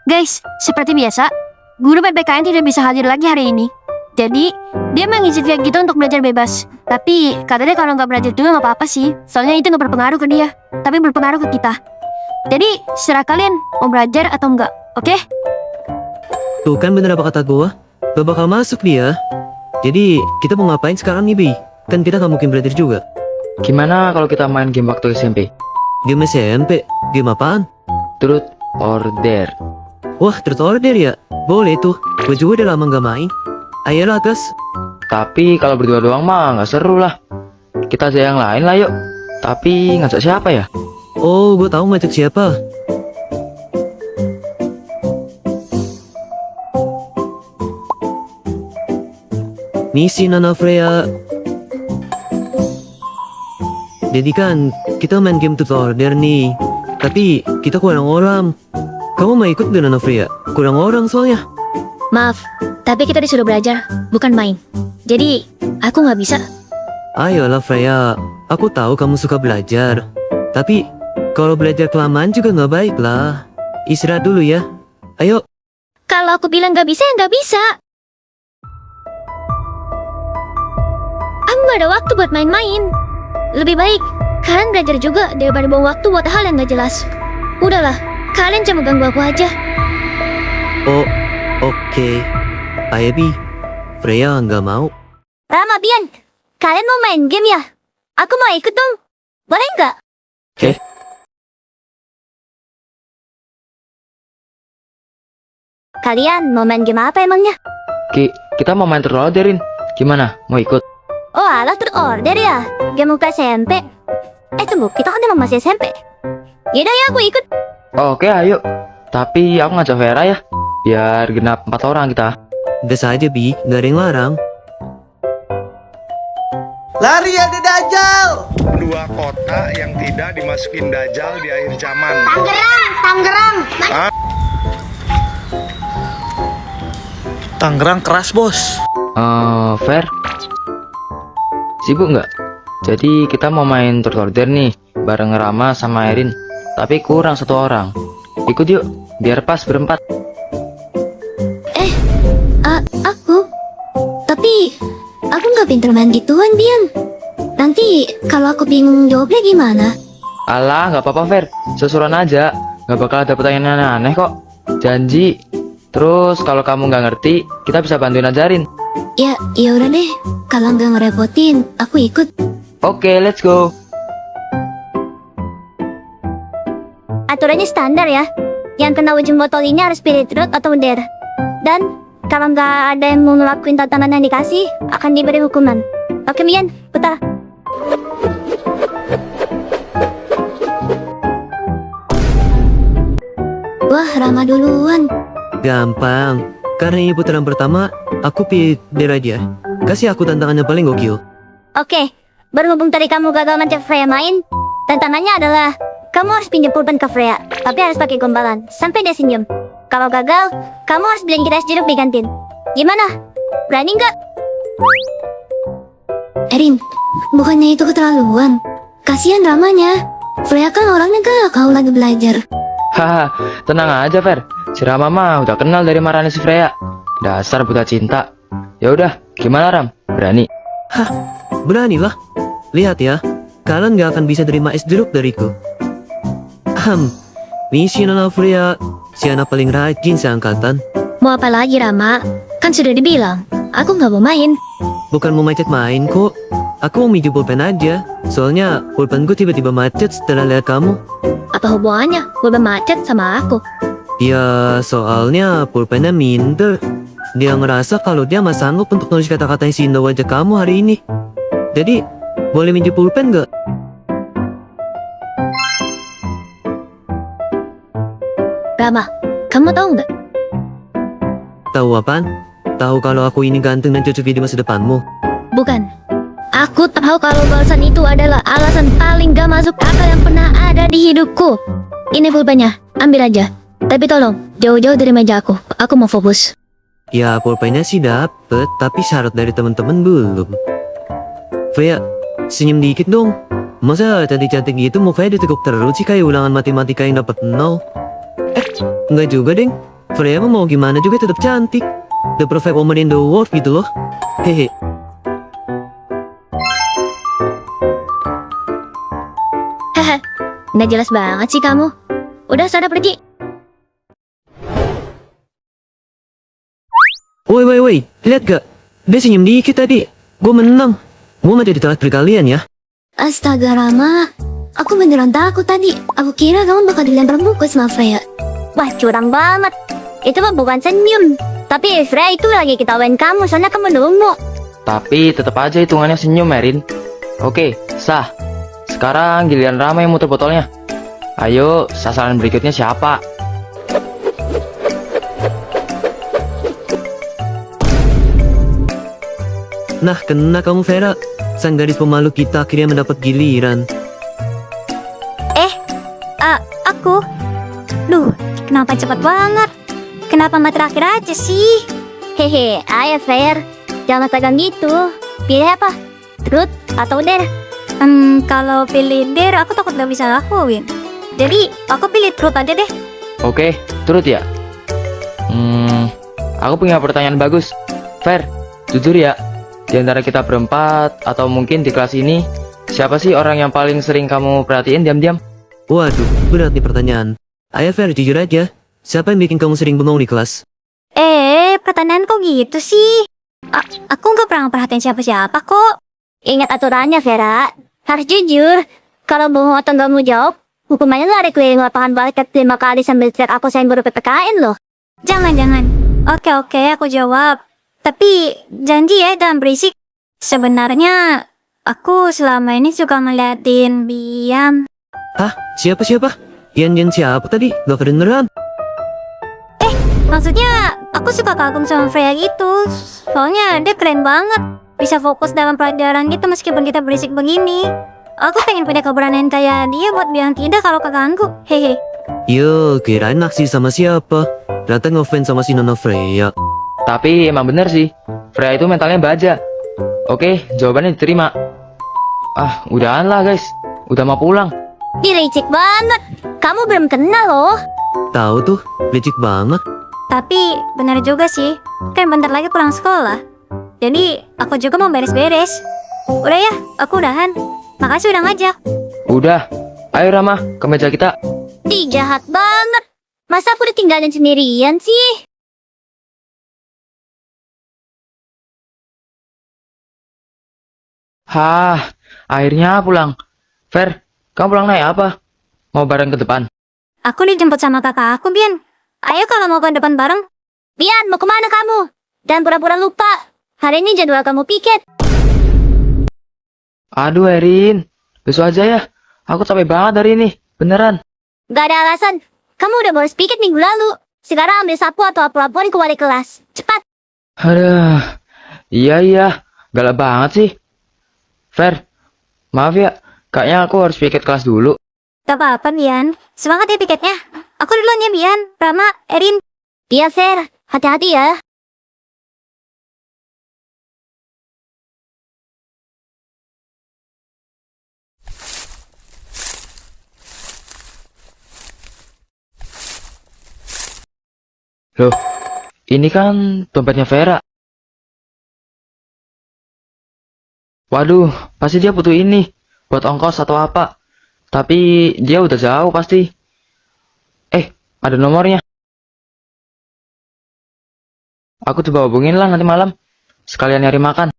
Guys, seperti biasa, guru PPKN tidak bisa hadir lagi hari ini. Jadi, dia mengizinkan kita untuk belajar bebas. Tapi, katanya kalau nggak belajar juga nggak apa-apa sih. Soalnya itu nggak berpengaruh ke dia, tapi berpengaruh ke kita. Jadi, serah kalian mau belajar atau enggak, oke? Tuh kan bener apa kata gua? Gak bakal masuk dia. Jadi kita mau ngapain sekarang nih, Bi? Kan kita gak mungkin belajar juga. Gimana kalau kita main game waktu SMP? Game SMP? Game apaan? Truth or Dare. Wah, Truth or Dare ya? Boleh tuh. Gue juga udah lama gak main. Ayolah, Gas. Tapi kalau berdua doang mah nggak seru lah. Kita aja yang lain lah yuk. Tapi ngajak siapa ya? Oh, gue tahu ngajak siapa. Misi Nana Freya. Jadi kan kita main game Truth or Dare nih. Tapi kita kurang orang. Kamu mau ikut gak Nana Freya? Kurang orang soalnya. Maaf, tapi kita disuruh belajar, bukan main. Jadi, aku nggak bisa. Ayolah Freya, aku tahu kamu suka belajar. Tapi kalau belajar kelamaan juga nggak baik lah. Istirahat dulu ya. Ayo. Kalau aku bilang nggak bisa, ya nggak bisa. Aku nggak ada waktu buat main-main. Lebih baik kalian belajar juga daripada buang waktu buat hal yang nggak jelas. Udahlah, kalian cuma ganggu aku aja. Oh, oke. Ayo Bi. Freya nggak mau. Rama, Bian, kalian mau main game ya? Aku mau ikut dong. Boleh nggak? Oke. Kalian mau main game apa emangnya? Kita mau main Truth or Dare-in. Gimana? Mau ikut? Oh alah, Truth or Dare ya? Game muka SMP. Tunggu, kita kan emang masih SMP. Yaudah ya, aku ikut. Oke, ayo. Tapi aku ngajak Vera ya. Biar genap 4 orang kita. Gas aja Bi, nggak ada yang larang. Lari ada Dajjal! Dua kota yang tidak dimasukin Dajjal di akhir zaman. Tangerang. Tangerang keras bos. Ver, sibuk nggak? Jadi kita mau main Truth or Dare nih, bareng Rama sama Erin. Tapi kurang 1 orang. Ikut yuk, biar pas berempat. Aku? Tapi, aku nggak pinter main gituan, Bian. Nanti, kalau aku bingung jawabnya gimana? Alah, nggak apa-apa Ver, sesuruhan aja. Nggak bakal ada pertanyaan aneh-aneh kok. Janji. Terus kalau kamu nggak ngerti, kita bisa bantuin ajarin. Ya udah deh. Kalau nggak ngerepotin, aku ikut. Oke, let's go. Aturannya standar ya. Yang kena ujung botol ini harus pilih Truth atau Dare. Dan, kalau nggak ada yang mau ngelakuin tantangan yang dikasih, akan diberi hukuman. Oke, Mian, putar. Wah, Rama duluan. Gampang. Karena ini putaran pertama, aku pilih Dare aja. Kasih aku tantangannya paling gokil. Oke, berhubung tadi kamu gagal ngajak Freya main, tantangannya adalah kamu harus pinjam pulpen ke Freya, tapi harus pakai gombalan sampai dia senyum. Kalau gagal, kamu harus beliin kita es jeruk di kantin. Gimana? Berani nggak? Erin, bukannya itu keterlaluan? Kasihan Ramanya. Freya kan orangnya galak kalau lagi belajar. Haha, tenang aja Ver. Si Rama mah udah kenal dari marahnya si Freya. Dasar buta cinta. Ya udah, gimana Ram? Berani? Beranilah. Lihat ya, kalian gak akan bisa terima es jeruk dariku. Misi Nana Freya, si anak paling rajin seangkatan. Mau apa lagi Rama? Kan sudah dibilang, aku nggak mau main. Bukan mau macet main kok. Aku mau minjem pulpen aja. Soalnya pulpenku tiba-tiba macet setelah lihat kamu. Apa hubungannya pulpen macet sama aku? Ya, soalnya pulpennya minder. Dia ngerasa kalau dia masih sanggup untuk nulis kata-kata yang seindah wajah kamu hari ini. Jadi, boleh minjem pulpen gak? Rama, kamu tahu nggak? Tahu apaan? Tahu kalau aku ini ganteng dan cocok di masa depanmu. Bukan. Aku tahu kalau balasan itu adalah alasan paling gak masuk akal yang pernah ada di hidupku. Ini pulpennya, ambil aja. Tapi tolong, jauh-jauh dari meja aku. Aku mau fokus. Ya, pulpennya sih dapet, tapi syarat dari teman-teman belum. Freya, senyum dikit dong. Masa cantik-cantik gitu mukanya ditekuk terus sih kayak ulangan matematika yang dapat 0? Enggak juga, Deng. Freya mah mau gimana juga tetap cantik. The perfect woman in the world gitu loh. Hehe. Haha, nggak jelas banget sih kamu. Udah, sana pergi. Woi, lihat gak? Dia senyum dikit tadi. Gue menang. Gue mah jadi telat berkalian ya. Astaga Rama, aku beneran takut tadi. Aku kira kamu bakal dilempar buku sama Freya. Wah, curang banget. Itu mah bukan senyum. Tapi Freya itu lagi ketawain kamu, soalnya kamu dungu. Tapi tetap aja hitungannya senyum, Erin. Oke, sah. Sekarang giliran Rama yang muter botolnya. Ayo, sasaran berikutnya siapa? Nah, kena kamu Vera. Sang gadis pemalu kita akhirnya mendapat giliran. Aku? Duh, kenapa cepat banget? Kenapa mah terakhir aja sih? Hehe, ayo Fair. Jangan tegang gitu. Pilih apa? Truth atau Dare? Kalau pilih Dare, aku takut gak bisa lakuin. Jadi, aku pilih Truth aja deh. Oke, turut ya? Aku punya pertanyaan bagus. Fer, jujur ya. Di antara kita berempat, atau mungkin di kelas ini, siapa sih orang yang paling sering kamu perhatiin diam-diam? Waduh, berat nih pertanyaan. Ayo Fer, jujur aja. Siapa yang bikin kamu sering bengong di kelas? Pertanyaan kok gitu sih? Aku nggak pernah perhatiin siapa-siapa kok. Ingat aturannya, Vera. Harus jujur. Kalau bohong atau nggak mau jawab, hukumannya lari keliling lapangan basket 5 kali sambil teriak aku sayang baru PPKN loh. Jangan. Oke, aku jawab. Tapi janji ya, jangan berisik. Sebenarnya aku selama ini suka ngeliatin Bian. Hah? Siapa? Yan siapa tadi? Gak kedengeran. Maksudnya aku suka kagum sama Freya gitu. Soalnya dia keren banget. Bisa fokus dalam pelajaran gitu meskipun kita berisik begini. Aku pengen punya keberanian kayak dia buat bilang tidak kalau keganggu. Hehe. Yo, kirain naksir sama siapa? Ternyata ngefans sama si Nona Freya. Tapi emang bener sih, Freya itu mentalnya baja. Oke, jawabannya diterima. Udahan lah guys. Udah mau pulang. Licik banget. Kamu belum kenal loh. Tahu tuh, licik banget. Tapi benar juga sih. Kan bentar lagi pulang sekolah. Jadi aku juga mau beres-beres. Udah ya, aku udahan. Makasih udah ngajak. Udah, ayo Rama, ke meja kita. Ih, jahat banget. Masa aku ditinggalin sendirian sih? Akhirnya pulang. Fer, kamu pulang naik apa? Mau bareng ke depan? Aku dijemput sama kakak aku, Bian. Ayo kalau mau ke depan bareng. Bian, mau kemana kamu? Dan pura-pura lupa. Hari ini jadwal kamu piket. Aduh Erin, besok aja ya. Aku capek banget hari ini, beneran. Gak ada alasan. Kamu udah bolos piket minggu lalu. Sekarang ambil sapu atau laporin ke wali kelas. Cepat. Aduh, iya, galak banget sih. Fer, maaf ya, kayaknya aku harus piket kelas dulu. Gak apa-apa, Bian. Semangat ya piketnya. Aku duluan ya, Bian. Rama, Erin. Iya, Fer. Hati-hati ya. Loh, ini kan dompetnya Vera. Waduh, pasti dia butuh ini buat ongkos atau apa. Tapi dia udah jauh pasti. Ada nomornya. Aku coba hubungin lah nanti malam. Sekalian nyari makan.